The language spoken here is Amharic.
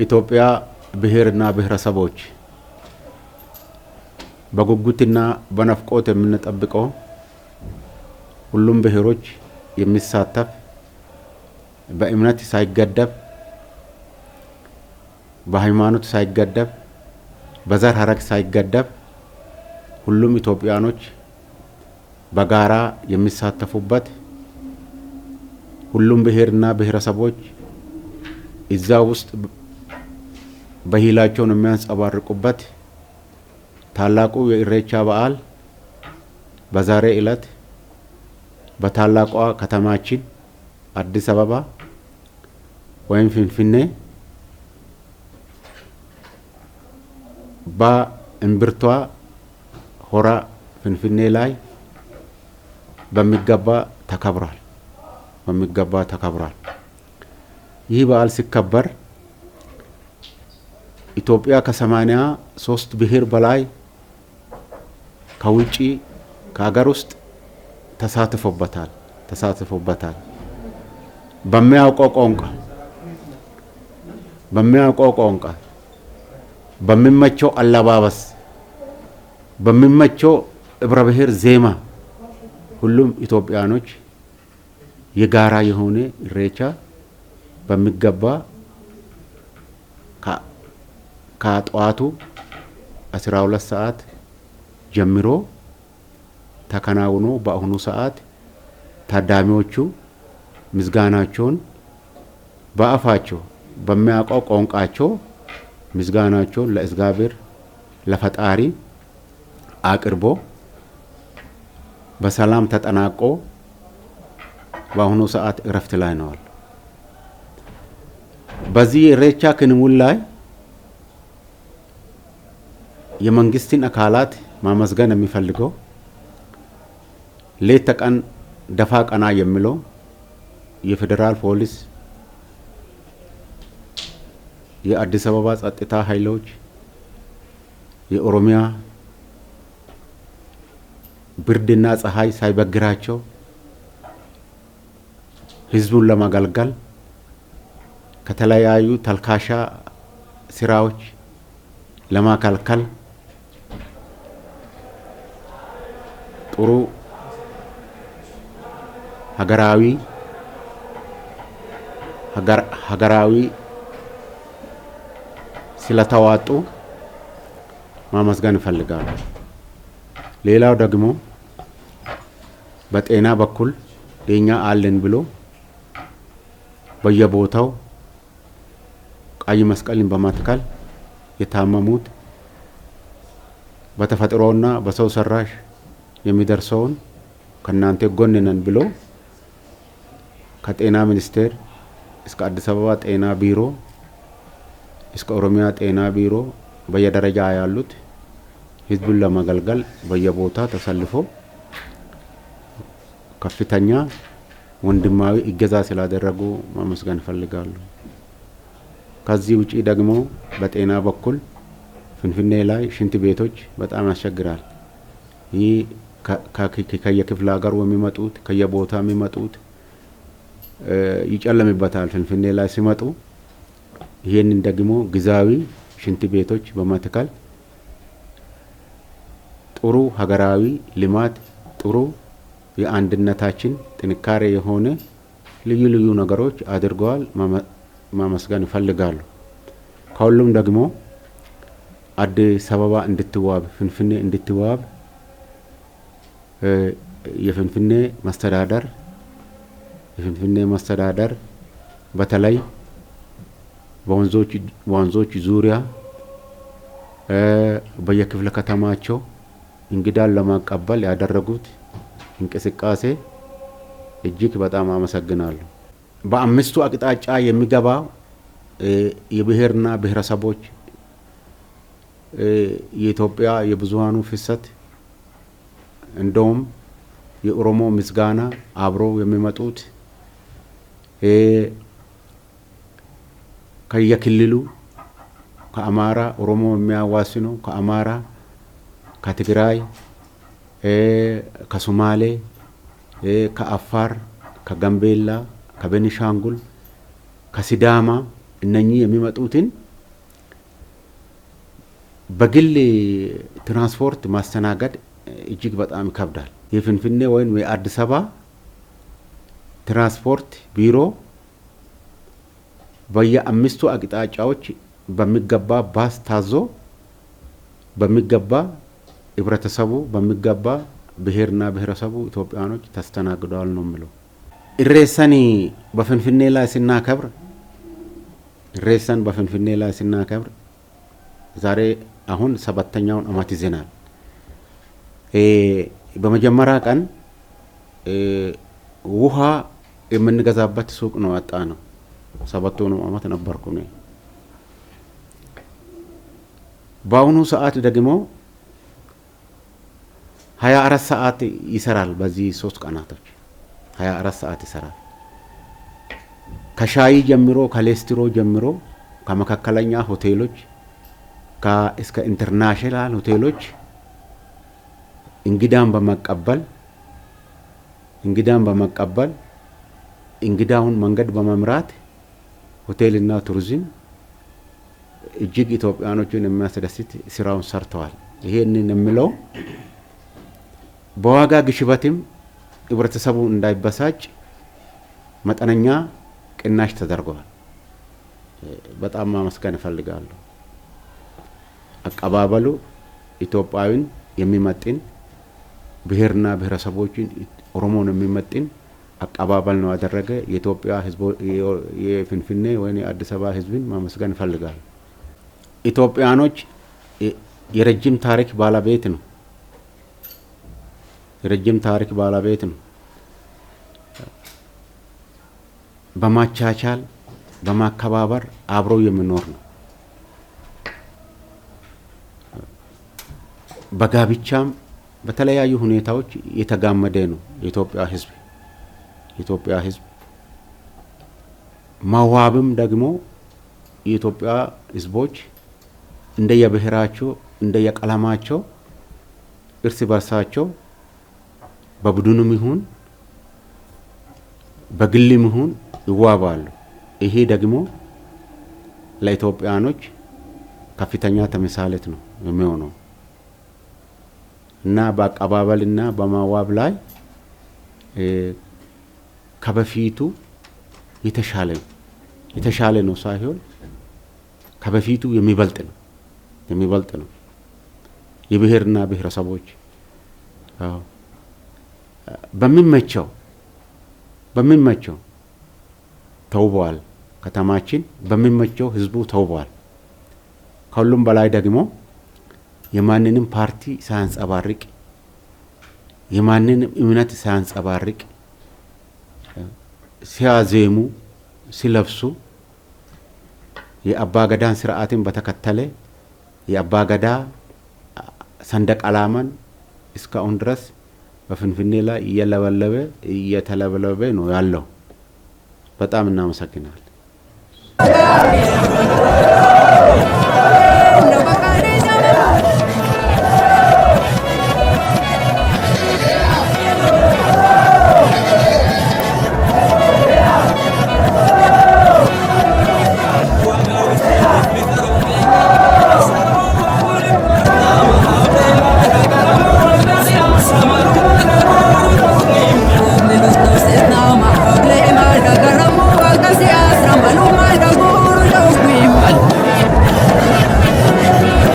የኢትዮጵያ ብሔርና ብሔረሰቦች በጉጉትና በናፍቆት የምንጠብቀው ሁሉም ብሔሮች የሚሳተፍ በእምነት ሳይገደብ በሃይማኖት ሳይገደብ በዘር ሐረግ ሳይገደብ ሁሉም ኢትዮጵያኖች በጋራ የሚሳተፉበት ሁሉም ብሔርና ብሔረሰቦች እዛ ውስጥ በሂላቸውን የሚያንጸባርቁበት ታላቁ የኢሬቻ በዓል በዛሬ ዕለት በታላቋ ከተማችን አዲስ አበባ ወይም ፊንፊኔ በእምብርቷ ሆራ ፊንፊኔ ላይ በሚገባ ተከብሯል። ይህ በዓል ሲከበር ኢትዮጵያ ከ83 ብሔር በላይ ከውጪ ከሀገር ውስጥ ተሳትፎበታል። በሚያውቀው ቋንቋ በሚመቸው አለባበስ በሚመቸው ህብረ ብሔር ዜማ ሁሉም ኢትዮጵያኖች የጋራ የሆነ ኢሬቻ በሚገባ ከጠዋቱ 12 ሰዓት ጀምሮ ተከናውኖ በአሁኑ ሰዓት ታዳሚዎቹ ምስጋናቸውን በአፋቸው በሚያውቀው ቋንቋቸው ምስጋናቸውን ለእግዚአብሔር ለፈጣሪ አቅርቦ በሰላም ተጠናቆ በአሁኑ ሰዓት እረፍት ላይ ነው። በዚህ ኢሬቻ ክንውን ላይ የመንግስትን አካላት ማመስገን የሚፈልገው ሌት ተቀን ደፋ ቀና የሚለው የፌደራል ፖሊስ፣ የአዲስ አበባ ጸጥታ ኃይሎች፣ የኦሮሚያ ብርድና ፀሐይ ሳይበግራቸው ህዝቡን ለማገልገል ከተለያዩ ተልካሻ ስራዎች ለማከልከል ጥሩ ሀገራዊ ስለተዋጡ ማመስገን ይፈልጋሉ። ሌላው ደግሞ በጤና በኩል የኛ አለን ብሎ በየቦታው ቀይ መስቀልን በማትከል የታመሙት በተፈጥሮና በሰው ሰራሽ የሚደርሰውን ከናንተ ጎን ነን ብሎ ከጤና ሚኒስቴር እስከ አዲስ አበባ ጤና ቢሮ እስከ ኦሮሚያ ጤና ቢሮ በየደረጃ ያሉት ህዝቡን ለማገልገል በየቦታ ተሰልፎ ከፍተኛ ወንድማዊ እገዛ ስላደረጉ ማመስገን ፈልጋለሁ። ከዚህ ውጪ ደግሞ በጤና በኩል ፊንፊኔ ላይ ሽንት ቤቶች በጣም ያስቸግራል። ይህ ከየክፍለ ሀገሩ የሚመጡት ከየቦታ የሚመጡት ይጨለምበታል ፊንፊኔ ላይ ሲመጡ። ይሄንን ደግሞ ጊዜያዊ ሽንት ቤቶች በመትከል ጥሩ ሀገራዊ ልማት ጥሩ የአንድነታችን ጥንካሬ የሆነ ልዩ ልዩ ነገሮች አድርገዋል። ማመስገን ይፈልጋሉ። ከሁሉም ደግሞ አዲስ አበባ እንድትዋብ ፊንፊኔ እንድትዋብ የፊንፊኔ መስተዳደር በተለይ በወንዞች ዙሪያ በየክፍለ ከተማቸው እንግዳን ለማቀበል ያደረጉት እንቅስቃሴ እጅግ በጣም አመሰግናለሁ። በአምስቱ አቅጣጫ የሚገባው የብሔርና ብሔረሰቦች የኢትዮጵያ የብዙሃኑ ፍሰት እንደውም የኦሮሞ ምስጋና አብሮ የሚመጡት ከየክልሉ ከአማራ ኦሮሞ የሚያዋስነው ከአማራ ከትግራይ ከሶማሌ ከአፋር ከጋምቤላ ከቤኒሻንጉል ከሲዳማ እነኚህ የሚመጡትን በግል ትራንስፖርት ማስተናገድ እጅግ በጣም ይከብዳል። የፍንፍኔ ወይም የአዲስ አበባ ትራንስፖርት ቢሮ በየ5ቱ አቅጣጫዎች በሚገባ ባስ ታዞ በሚገባ ህብረተሰቡ በሚገባ ብሔርና ብሔረሰቡ ኢትዮጵያኖች ተስተናግደዋል ነው የምለው። ኢሬሰኒ በፍንፍኔ ላይ ስናከብር ኢሬሰን በፍንፍኔ ላይ ስናከብር ዛሬ አሁን 7ኛውን ዓመት ይዘናል። በመጀመሪያ ቀን ውሃ የምንገዛበት ሱቅ ነው ያጣ ነው። 7ኛው ዓመት ነበርኩ ነው። በአሁኑ ሰዓት ደግሞ 24 ሰዓት ይሰራል። በዚህ 3 ቀናቶች 24 ሰዓት ይሰራል። ከሻይ ጀምሮ ከሌስትሮ ጀምሮ ከመካከለኛ ሆቴሎች እስከ ኢንተርናሽናል ሆቴሎች እንግዳን በመቀበል እንግዳውን መንገድ በመምራት ሆቴልና ቱሪዝም እጅግ ኢትዮጵያኖችን የሚያስደስት ስራውን ሰርተዋል። ይሄንን የምለው በዋጋ ግሽበትም ህብረተሰቡ እንዳይበሳጭ መጠነኛ ቅናሽ ተደርጓል። በጣም ማመስገን እፈልጋለሁ። አቀባበሉ ኢትዮጵያዊን የሚመጥን ብሔርና ብሔረሰቦችን ኦሮሞን የሚመጥን አቀባበል ነው ያደረገ። የኢትዮጵያ ህዝብ የፍንፍኔ ወይም የአዲስ አበባ ህዝብን ማመስገን እፈልጋለሁ። ኢትዮጵያኖች የረጅም ታሪክ ባለቤት ነው። በማቻቻል በማከባበር አብረው የሚኖር ነው። በጋብቻም በተለያዩ ሁኔታዎች የተጋመደ ነው። የኢትዮጵያ ህዝብ ማዋብም ደግሞ የኢትዮጵያ ህዝቦች እንደየብሔራቸው እንደየቀለማቸው እርስ በርሳቸው በቡድኑም ይሁን በግልም ይሁን ይዋባሉ። ይሄ ደግሞ ለኢትዮጵያኖች ከፍተኛ ተምሳሌት ነው የሚሆነው እና በአቀባበልና በማዋብ ላይ ከበፊቱ የተሻለ ነው ሳይሆን ከበፊቱ የሚበልጥ ነው። የብሔርና ብሔረሰቦች በሚመቸው ተውበዋል። ከተማችን በሚመቸው ህዝቡ ተውበዋል። ከሁሉም በላይ ደግሞ የማንንም ፓርቲ ሳያንጸባርቅ የማንንም እምነት ሳያንጸባርቅ ሲያዜሙ ሲለብሱ የአባገዳን ስርዓትን በተከተለ የአባገዳ ሰንደቅ ዓላማን እስካሁን ድረስ በፍንፍኔ ላይ እየተለበለበ ነው ያለው። በጣም እናመሰግናለን።